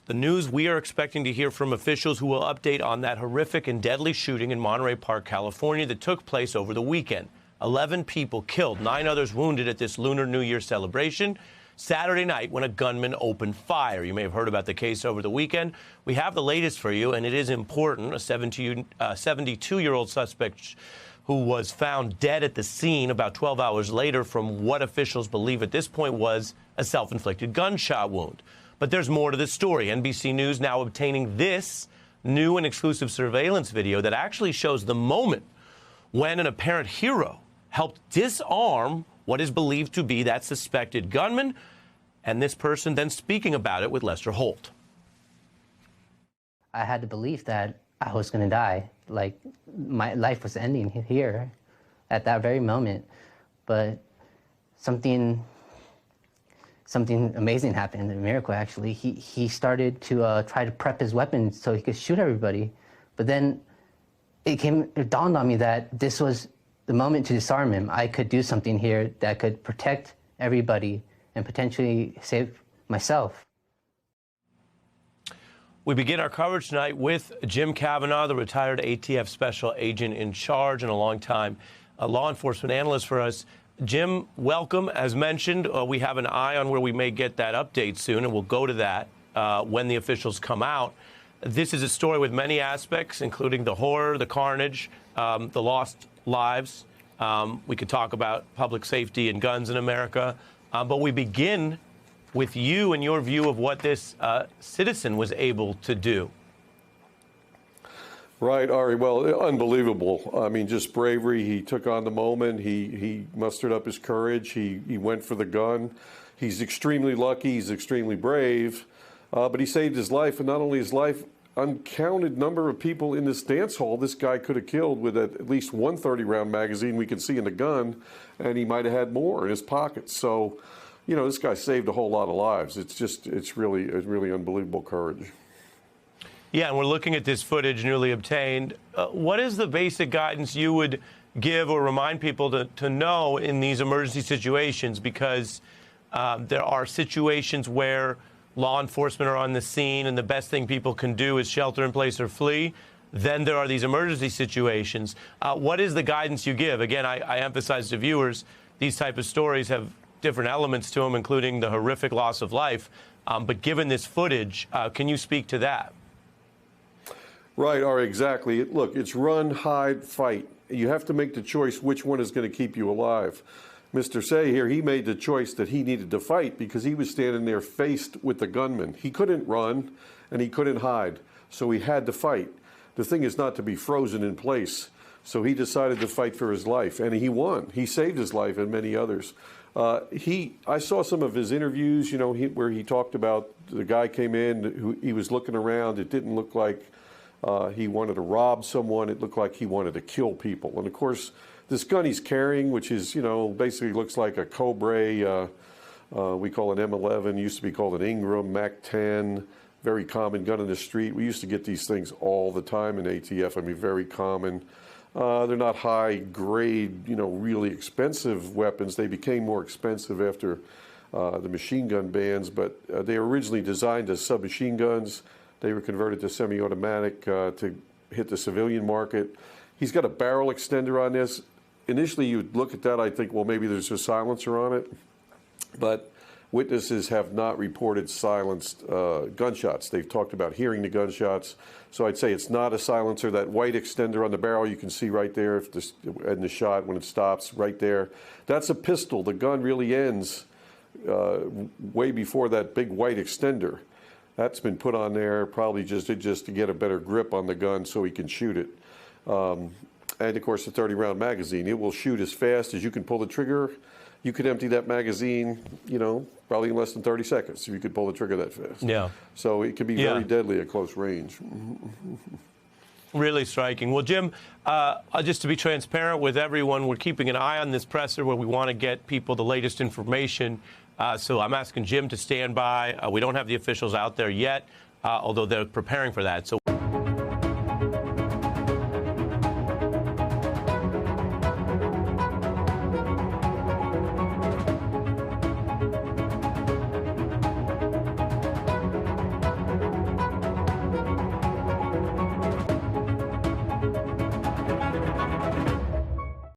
The news: we are expecting to hear from officials who will update on that horrific and deadly shooting in Monterey Park, California that took place over the weekend. 11 people killed, 9 others wounded at this Lunar New Year celebration Saturday night when a gunman opened fire. You may have heard about the case over the weekend. We have the latest for you, and it is important. A 72-year-old suspect who was found dead at the scene about 12 hours later from what officials believe at this point was a self-inflicted gunshot wound. But there's more to this story. NBC News now obtaining this new and exclusive surveillance video that actually shows the moment when an apparent hero helped disarm what is believed to be that suspected gunman, and this person then speaking about it with Lester Holt. I had the belief that I was going to die, like my life was ending here at that very moment. But something amazing happened, a miracle actually. He started to try to prep his weapon so he could shoot everybody. But then it dawned on me that this was the moment to disarm him. I could do something here that could protect everybody and potentially save myself. We begin our coverage tonight with Jim Kavanagh, the retired ATF special agent in charge and a longtime law enforcement analyst for us. Jim, welcome. As mentioned, we have an eye on where we may get that update soon, and we'll go to that when the officials come out. This is a story with many aspects, including the horror, the carnage, the lost lives. We could talk about public safety and guns in America. But we begin with you and your view of what this citizen was able to do. Right, Ari. Well, unbelievable. I mean, just bravery. He took on the moment. He mustered up his courage. He went for the gun. He's extremely lucky. He's extremely brave. But he saved his life, and not only his life, uncounted number of people in this dance hall this guy could have killed with at least one 30-round magazine we can see in the gun, and he might have had more in his pocket. So, you know, this guy saved a whole lot of lives. It's really unbelievable courage. Yeah, and we're looking at this footage newly obtained. What is the basic guidance you would give or remind people to know in these emergency situations? Because there are situations where law enforcement are on the scene and the best thing people can do is shelter in place or flee. Then there are these emergency situations. What is the guidance you give? Again, I emphasize to viewers, these type of stories have different elements to them, including the horrific loss of life. But given this footage, can you speak to that? Right, Ari, exactly. Look, it's run, hide, fight. You have to make the choice which one is going to keep you alive. Mr. Say here, he made the choice that he needed to fight because he was standing there faced with the gunman. He couldn't run and he couldn't hide, so he had to fight. The thing is not to be frozen in place, so he decided to fight for his life, and he won. He saved his life and many others. I saw some of his interviews, you know, where he talked about the guy came in, he was looking around. It didn't look like he wanted to rob someone. It looked like he wanted to kill people. And of course, this gun he's carrying, which is, you know, basically looks like a Cobra, we call it M11, used to be called an Ingram, MAC-10, very common gun in the street. We used to get these things all the time in ATF. I mean, very common. They're not high grade, you know, really expensive weapons. They became more expensive after the machine gun bans, but they were originally designed as submachine guns. They were converted to semi-automatic to hit the civilian market. He's got a barrel extender on this. Initially, you'd look at that, I think, well, maybe there's a silencer on it. But witnesses have not reported silenced gunshots. They've talked about hearing the gunshots. So I'd say it's not a silencer. That white extender on the barrel you can see right there in the shot when it stops, right there. That's a pistol. The gun really ends way before that big white extender. That's been put on there probably just to get a better grip on the gun so he can shoot it. And of course, the 30-round magazine, it will shoot as fast as you can pull the trigger. You could empty that magazine, you know, probably in less than 30 seconds if you could pull the trigger that fast. Yeah. So it can be very deadly at close range. Really striking. Well, Jim, just to be transparent with everyone, we're keeping an eye on this presser where we want to get people the latest information. So I'm asking Jim to stand by. We don't have the officials out there yet, although they're preparing for that. So